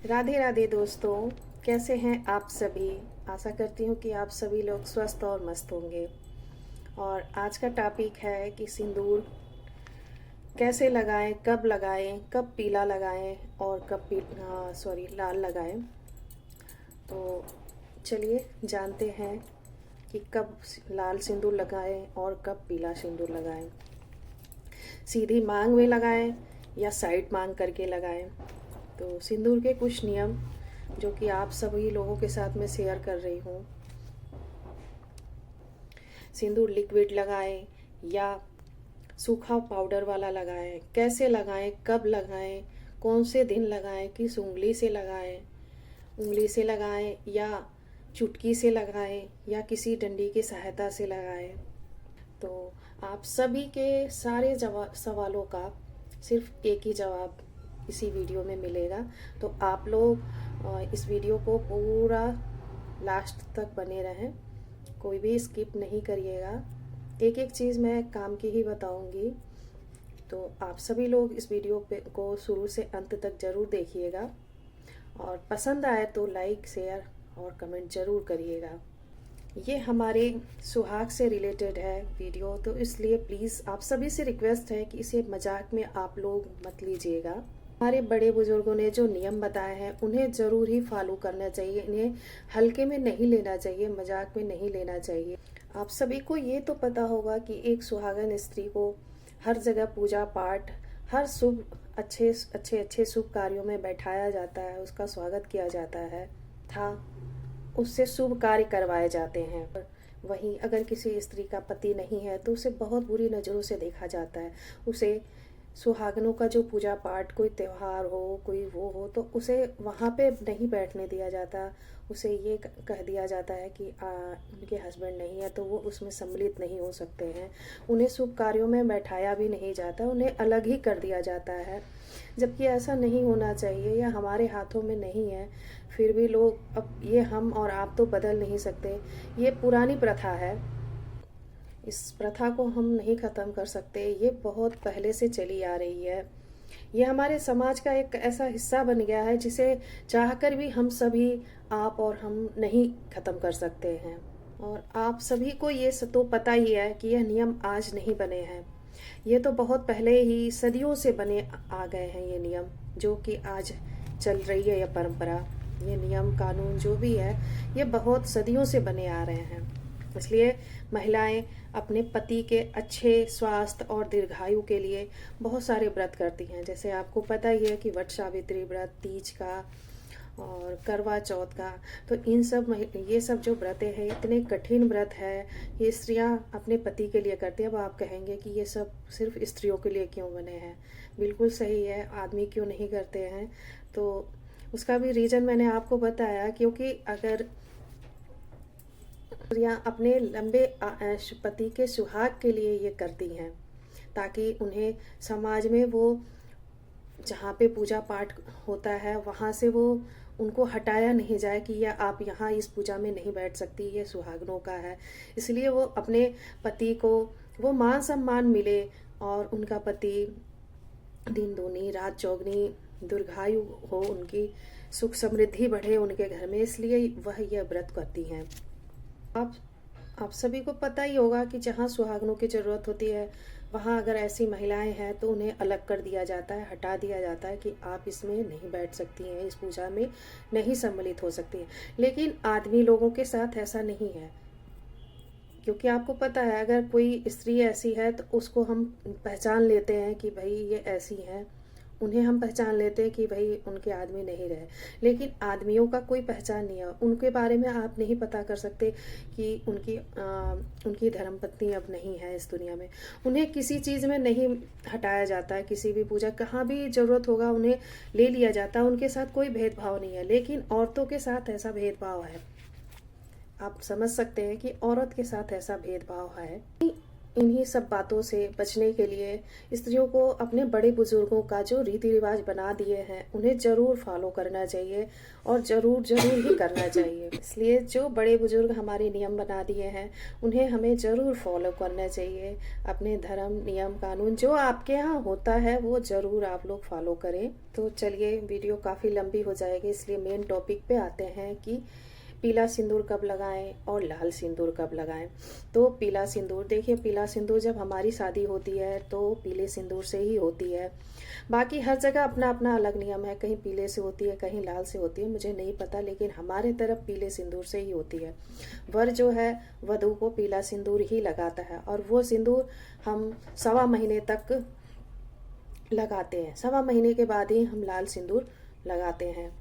राधे राधे दोस्तों, कैसे हैं आप सभी। आशा करती हूँ कि आप सभी लोग स्वस्थ और मस्त होंगे। और आज का टॉपिक है कि सिंदूर कैसे लगाएं, कब पीला लगाएं और लाल लगाएं। तो चलिए जानते हैं कि कब लाल सिंदूर लगाएं और कब पीला सिंदूर लगाएं। सीधी मांग में लगाएं या साइड मांग करके लगाएं। तो सिंदूर के कुछ नियम जो कि आप सभी लोगों के साथ में शेयर कर रही हूँ। सिंदूर लिक्विड लगाएं या सूखा पाउडर वाला लगाएं, कैसे लगाएं, कब लगाएं, कौन से दिन लगाएं, किस उंगली से लगाएं या चुटकी से लगाएं या किसी डंडी की सहायता से लगाएं। तो आप सभी के सारे सवालों का सिर्फ एक ही जवाब इसी वीडियो में मिलेगा। तो आप लोग इस वीडियो को पूरा लास्ट तक बने रहें, कोई भी स्किप नहीं करिएगा। एक एक चीज़ मैं काम की ही बताऊंगी। तो आप सभी लोग इस वीडियो को शुरू से अंत तक ज़रूर देखिएगा और पसंद आए तो लाइक, शेयर और कमेंट ज़रूर करिएगा। ये हमारे सुहाग से रिलेटेड है वीडियो, तो इसलिए प्लीज़ आप सभी से रिक्वेस्ट है कि इसे मजाक में आप लोग मत लीजिएगा। हमारे बड़े बुजुर्गों ने जो नियम बताए हैं उन्हें ज़रूर ही फॉलो करना चाहिए। इन्हें हल्के में नहीं लेना चाहिए, मजाक में नहीं लेना चाहिए। आप सभी को ये तो पता होगा कि एक सुहागन स्त्री को हर जगह पूजा पाठ, हर अच्छे शुभ कार्यों में बैठाया जाता है, उसका स्वागत किया जाता है उससे शुभ कार्य करवाए जाते हैं। वहीं अगर किसी स्त्री का पति नहीं है तो उसे बहुत बुरी नज़रों से देखा जाता है। उसे सुहागनों का जो पूजा पाठ, कोई त्योहार हो, कोई वो हो, तो उसे वहाँ पे नहीं बैठने दिया जाता। उसे ये कह दिया जाता है कि उनके हस्बैंड नहीं है तो वो उसमें सम्मिलित नहीं हो सकते हैं। उन्हें शुभ कार्यों में बैठाया भी नहीं जाता, उन्हें अलग ही कर दिया जाता है। जबकि ऐसा नहीं होना चाहिए, या हमारे हाथों में नहीं है। फिर भी लोग, अब ये हम और आप तो बदल नहीं सकते। ये पुरानी प्रथा है, इस प्रथा को हम नहीं ख़त्म कर सकते। ये बहुत पहले से चली आ रही है। ये हमारे समाज का एक ऐसा हिस्सा बन गया है जिसे चाहकर भी हम सभी, आप और हम, नहीं ख़त्म कर सकते हैं। और आप सभी को ये तो पता ही है कि यह नियम आज नहीं बने हैं। ये तो बहुत पहले ही सदियों से बने आ गए हैं ये नियम, जो कि आज चल रही है यह परंपरा। ये नियम कानून जो भी है ये बहुत सदियों से बने आ रहे हैं। इसलिए महिलाएं अपने पति के अच्छे स्वास्थ्य और दीर्घायु के लिए बहुत सारे व्रत करती हैं। जैसे आपको पता ही है कि वट सावित्री व्रत, तीज का और करवा चौथ का। तो ये सब जो व्रतें हैं इतने कठिन व्रत है, ये स्त्रियां अपने पति के लिए करती हैं। अब आप कहेंगे कि ये सब सिर्फ स्त्रियों के लिए क्यों बने हैं। बिल्कुल सही है, आदमी क्यों नहीं करते हैं। तो उसका भी रीज़न मैंने आपको बताया, क्योंकि अगर स्त्रियाँ अपने लंबे पति के सुहाग के लिए ये करती हैं, ताकि उन्हें समाज में वो जहाँ पे पूजा पाठ होता है वहाँ से वो उनको हटाया नहीं जाए कि या आप यहाँ इस पूजा में नहीं बैठ सकती, ये सुहागनों का है। इसलिए वो अपने पति को वो मान सम्मान मिले और उनका पति दिन दूनी रात चौगनी दीर्घायु हो, उनकी सुख समृद्धि बढ़े उनके घर में, इसलिए वह यह व्रत करती हैं। आप सभी को पता ही होगा कि जहाँ सुहागनों की ज़रूरत होती है वहाँ अगर ऐसी महिलाएं हैं तो उन्हें अलग कर दिया जाता है, हटा दिया जाता है कि आप इसमें नहीं बैठ सकती हैं, इस पूजा में नहीं सम्मिलित हो सकती हैं। लेकिन आदमी लोगों के साथ ऐसा नहीं है, क्योंकि आपको पता है अगर कोई स्त्री ऐसी है तो उसको हम पहचान लेते हैं कि भाई ये ऐसी हैं, उन्हें हम पहचान लेते हैं कि भाई उनके आदमी नहीं रहे। लेकिन आदमियों का कोई पहचान नहीं है, उनके बारे में आप नहीं पता कर सकते कि उनकी धर्मपत्नी अब नहीं है इस दुनिया में। उन्हें किसी चीज़ में नहीं हटाया जाता है, किसी भी पूजा, कहाँ भी ज़रूरत होगा उन्हें ले लिया जाता है। उनके साथ कोई भेदभाव नहीं है। लेकिन औरतों के साथ ऐसा भेदभाव है। आप समझ सकते हैं कि औरत के साथ ऐसा भेदभाव है। इन्हीं सब बातों से बचने के लिए स्त्रियों को अपने बड़े बुजुर्गों का जो रीति रिवाज बना दिए हैं उन्हें ज़रूर फॉलो करना चाहिए और ज़रूर ज़रूर ही करना चाहिए। इसलिए जो बड़े बुजुर्ग हमारे नियम बना दिए हैं उन्हें हमें ज़रूर फॉलो करना चाहिए। अपने धर्म नियम कानून जो आपके यहाँ होता है वो ज़रूर आप लोग फॉलो करें। तो चलिए, वीडियो काफ़ी लंबी हो जाएगी, इसलिए मेन टॉपिक पे आते हैं कि पीला सिंदूर कब लगाएं और लाल सिंदूर कब लगाएं। तो पीला सिंदूर, देखिए पीला सिंदूर जब हमारी शादी होती है तो पीले सिंदूर से ही होती है। बाकी हर जगह अपना अपना अलग नियम है, कहीं पीले से होती है कहीं लाल से होती है, मुझे नहीं पता, लेकिन हमारे तरफ पीले सिंदूर से ही होती है। वर जो है वधू को पीला सिंदूर ही लगाता है और वो सिंदूर हम 1.25 महीने तक लगाते हैं। 1.25 महीने के बाद ही हम लाल सिंदूर लगाते हैं।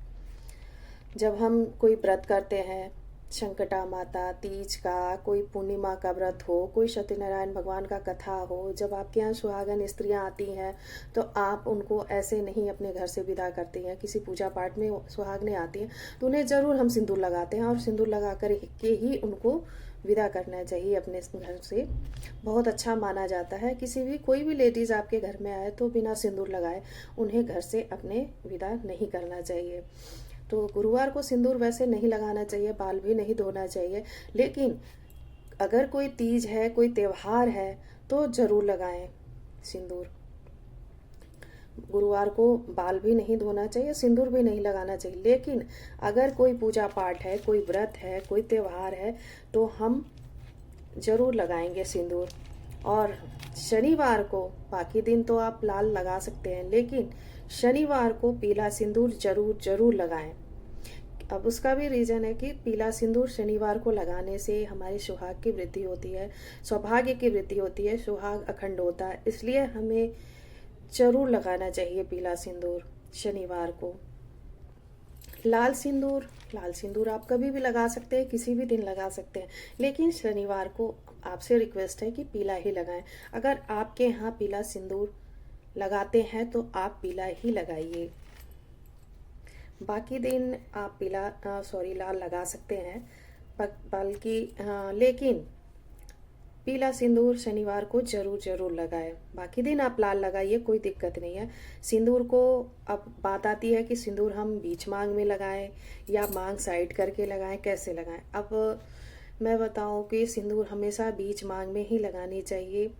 जब हम कोई व्रत करते हैं, संकटा माता, तीज का, कोई पूर्णिमा का व्रत हो, कोई सत्यनारायण भगवान का कथा हो, जब आपके यहाँ सुहागन स्त्रियाँ आती हैं तो आप उनको ऐसे नहीं अपने घर से विदा करती हैं। किसी पूजा पाठ में सुहागनें आती हैं तो उन्हें ज़रूर हम सिंदूर लगाते हैं और सिंदूर लगा कर के ही उनको विदा करना चाहिए अपने घर से। बहुत अच्छा माना जाता है। कोई भी लेडीज़ आपके घर में आए तो बिना सिंदूर लगाए उन्हें घर से अपने विदा नहीं करना चाहिए। तो गुरुवार को सिंदूर वैसे नहीं लगाना चाहिए, बाल भी नहीं धोना चाहिए, लेकिन अगर कोई तीज है, कोई त्योहार है तो ज़रूर लगाएं सिंदूर। गुरुवार को बाल भी नहीं धोना चाहिए, सिंदूर भी नहीं लगाना चाहिए, लेकिन अगर कोई पूजा पाठ है, कोई व्रत है, कोई त्योहार है तो हम ज़रूर लगाएंगे सिंदूर। और शनिवार को, बाकी दिन तो आप लाल लगा सकते हैं, लेकिन शनिवार को पीला सिंदूर ज़रूर ज़रूर लगाएं। अब उसका भी रीज़न है कि पीला सिंदूर शनिवार को लगाने से हमारे सुहाग की वृद्धि होती है, सौभाग्य की वृद्धि होती है, सुहाग अखंड होता है। इसलिए हमें ज़रूर लगाना चाहिए पीला सिंदूर शनिवार को। लाल सिंदूर आप कभी भी लगा सकते हैं, किसी भी दिन लगा सकते हैं, लेकिन शनिवार को आपसे रिक्वेस्ट है कि पीला ही लगाएं। अगर आपके यहाँ पीला सिंदूर लगाते हैं तो आप पीला ही लगाइए। बाकी दिन आप लाल लगा सकते हैं, बल्कि लेकिन पीला सिंदूर शनिवार को ज़रूर ज़रूर लगाएं। बाकी दिन आप लाल लगाइए, कोई दिक्कत नहीं है। सिंदूर को अब बात आती है कि सिंदूर हम बीच मांग में लगाएं या मांग साइड करके लगाएं, कैसे लगाएं। अब मैं बताऊं कि सिंदूर हमेशा बीच मांग में ही लगानी चाहिए,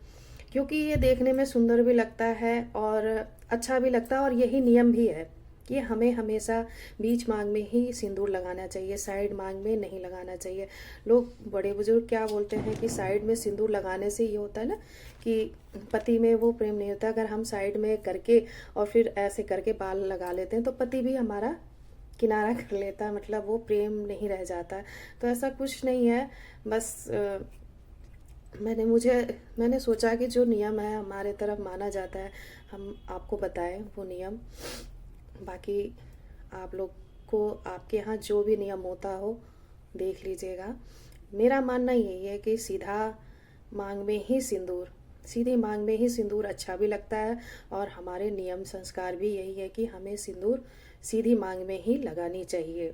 क्योंकि ये देखने में सुंदर भी लगता है और अच्छा भी लगता है, और यही नियम भी है कि हमें हमेशा बीच मांग में ही सिंदूर लगाना चाहिए, साइड मांग में नहीं लगाना चाहिए। लोग बड़े बुजुर्ग क्या बोलते हैं कि साइड में सिंदूर लगाने से ये होता है ना कि पति में वो प्रेम नहीं होता। अगर हम साइड में करके और फिर ऐसे करके बाल लगा लेते हैं तो पति भी हमारा किनारा कर लेता है, मतलब वो प्रेम नहीं रह जाता। तो ऐसा कुछ नहीं है, बस मैंने सोचा कि जो नियम है हमारे तरफ माना जाता है हम आपको बताएं वो नियम। बाकी आप लोग को आपके यहाँ जो भी नियम होता हो देख लीजिएगा। मेरा मानना यही है कि सीधी मांग में ही सिंदूर अच्छा भी लगता है, और हमारे नियम संस्कार भी यही है कि हमें सिंदूर सीधी मांग में ही लगानी चाहिए।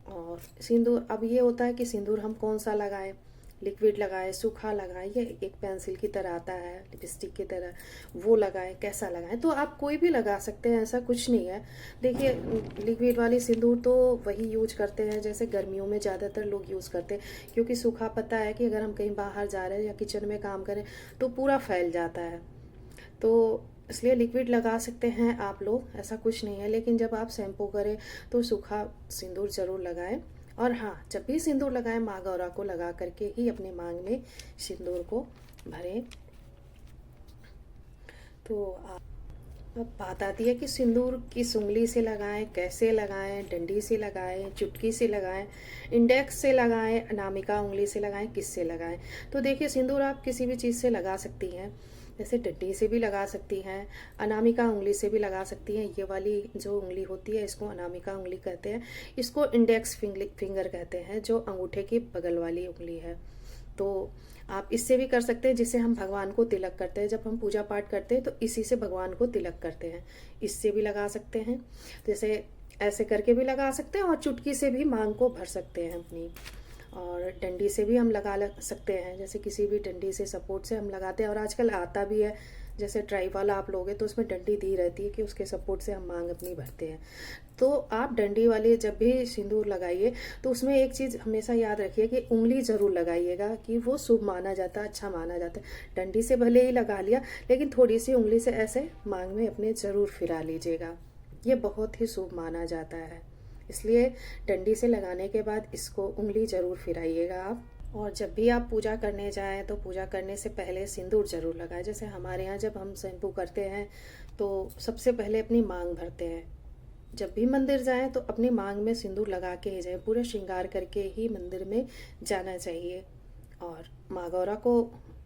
और सिंदूर, अब ये होता है कि सिंदूर हम कौन सा लगाएं, लिक्विड लगाएं, सूखा लगाएं, ये एक पेंसिल की तरह आता है, लिपस्टिक की तरह, वो लगाएं, कैसा लगाएं। तो आप कोई भी लगा सकते हैं, ऐसा कुछ नहीं है। देखिए लिक्विड वाली सिंदूर तो वही यूज करते हैं जैसे गर्मियों में ज़्यादातर लोग यूज़ करते हैं, क्योंकि सूखा पता है कि अगर हम कहीं बाहर जा रहे हैं या किचन में काम करें तो पूरा फैल जाता है, तो इसलिए लिक्विड लगा सकते हैं आप लोग, ऐसा कुछ नहीं है। लेकिन जब आप शैम्पू करें तो सूखा सिंदूर ज़रूर लगाएं। और हाँ, जब भी सिंदूर लगाएं माँ गौरा को लगा करके ही अपने मांग में सिंदूर को भरें। तो अब बात आती है कि सिंदूर किस उंगली से लगाएं, कैसे लगाएं, डंडी से लगाएं, चुटकी से लगाएं, इंडेक्स से लगाएं, अनामिका उंगली से लगाएं, किससे लगाएं। तो देखिए सिंदूर आप किसी भी चीज़ से लगा सकती हैं, जैसे डंडी से भी लगा सकती हैं, अनामिका उंगली से भी लगा सकती हैं। ये वाली जो उंगली होती है इसको अनामिका उंगली कहते हैं, इसको इंडेक्स फिंगर कहते हैं, जो अंगूठे की बगल वाली उंगली है। तो आप इससे भी कर सकते हैं, जिससे हम भगवान को तिलक करते हैं। जब हम पूजा पाठ करते हैं तो इसी से भगवान को तिलक करते हैं, इससे भी लगा सकते हैं। जैसे ऐसे करके भी लगा सकते हैं, और चुटकी से भी मांग को भर सकते हैं अपनी। और डंडी से भी हम सकते हैं, जैसे किसी भी डंडी से सपोर्ट से हम लगाते हैं। और आजकल आता भी है, जैसे ट्राई वाला आप लोगे तो उसमें डंडी दी रहती है कि उसके सपोर्ट से हम मांग अपनी भरते हैं। तो आप डंडी वाले जब भी सिंदूर लगाइए तो उसमें एक चीज़ हमेशा याद रखिए कि उंगली ज़रूर लगाइएगा, कि वो शुभ माना जाता है, अच्छा माना जाता है। डंडी से भले ही लगा लिया, लेकिन थोड़ी सी उंगली से ऐसे मांग में अपने ज़रूर फिरा लीजिएगा, ये बहुत ही शुभ माना जाता है। इसलिए डंडी से लगाने के बाद इसको उंगली ज़रूर फिराइएगा आप। और जब भी आप पूजा करने जाएं तो पूजा करने से पहले सिंदूर ज़रूर लगाएं। जैसे हमारे यहाँ जब हम शैम्पू करते हैं तो सबसे पहले अपनी मांग भरते हैं। जब भी मंदिर जाएं तो अपनी मांग में सिंदूर लगा के ही जाएं, पूरा श्रृंगार करके ही मंदिर में जाना चाहिए। और माँ गौरा को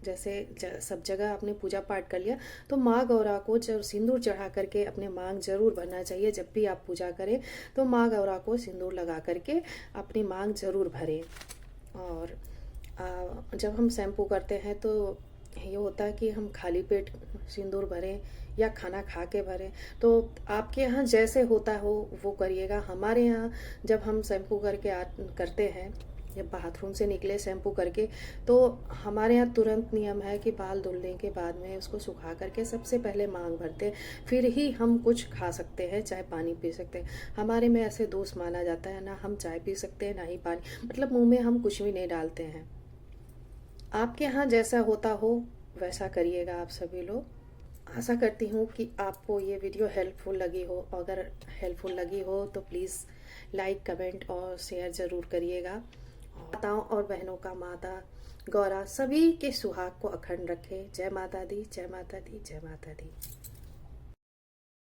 जैसे सब जगह आपने पूजा पाठ कर लिया तो माँ गौरा को जब सिंदूर चढ़ा करके अपने मांग जरूर भरना चाहिए। जब भी आप पूजा करें तो माँ गौरा को सिंदूर लगा करके अपनी मांग जरूर भरें। और जब हम शैम्पू करते हैं तो ये होता है कि हम खाली पेट सिंदूर भरें या खाना खा के भरें, तो आपके यहाँ जैसे होता हो वो करिएगा। हमारे यहाँ जब हम शैम्पू करते हैं या बाथरूम से निकले शैम्पू करके, तो हमारे यहाँ तुरंत नियम है कि बाल धुलने के बाद में उसको सुखा करके सबसे पहले मांग भरते हैं, फिर ही हम कुछ खा सकते हैं, चाहे पानी पी सकते हैं। हमारे में ऐसे दोष माना जाता है, ना हम चाय पी सकते हैं ना ही पानी, मतलब मुंह में हम कुछ भी नहीं डालते हैं। आपके यहाँ जैसा होता हो वैसा करिएगा आप सभी लोग। आशा करती हूँ कि आपको ये वीडियो हेल्पफुल लगी हो। अगर हेल्पफुल लगी हो तो प्लीज़ लाइक, कमेंट और शेयर ज़रूर करिएगा। माताओं और बहनों का माता गौरा सभी के सुहाग को अखंड रखे। जय माता दी, जय माता दी, जय माता दी।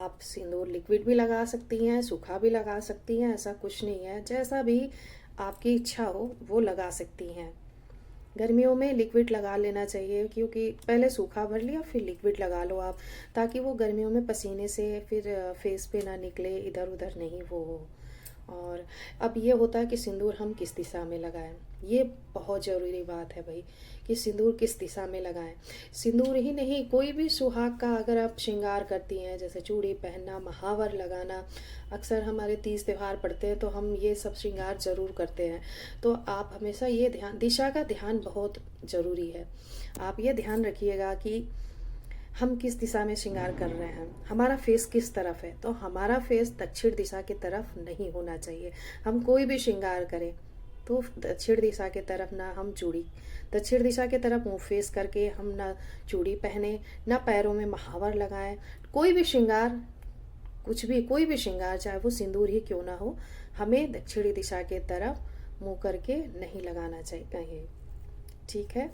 आप सिंदूर लिक्विड भी लगा सकती हैं, सूखा भी लगा सकती हैं, ऐसा कुछ नहीं है, जैसा भी आपकी इच्छा हो वो लगा सकती हैं। गर्मियों में लिक्विड लगा लेना चाहिए, क्योंकि पहले सूखा भर लिया फिर लिक्विड लगा लो आप, ताकि वो गर्मियों में पसीने से फिर फेस पे ना निकले, इधर उधर नहीं वो हो। और अब ये होता है कि सिंदूर हम किस दिशा में लगाएं, ये बहुत ज़रूरी बात है भाई, कि सिंदूर किस दिशा में लगाएं। सिंदूर ही नहीं, कोई भी सुहाग का अगर आप श्रृंगार करती हैं, जैसे चूड़ी पहनना, महावर लगाना, अक्सर हमारे तीज त्यौहार पड़ते हैं तो हम ये सब श्रृंगार ज़रूर करते हैं। तो आप हमेशा ये दिशा का ध्यान बहुत ज़रूरी है। आप ये ध्यान रखिएगा कि हम किस दिशा में श्रृंगार कर रहे हैं, हमारा फेस किस तरफ है। तो हमारा फेस दक्षिण दिशा की तरफ नहीं होना चाहिए। हम कोई भी श्रृंगार करें तो दक्षिण दिशा की तरफ, ना हम चूड़ी दक्षिण दिशा की तरफ मुंह फेस करके हम ना चूड़ी पहने, ना पैरों में महावर लगाएं। कोई भी श्रृंगार, कुछ भी, कोई भी श्रृंगार, चाहे वो सिंदूर ही क्यों ना हो, हमें दक्षिणी दिशा की तरफ मुंह करके नहीं लगाना चाहिए। ठीक है।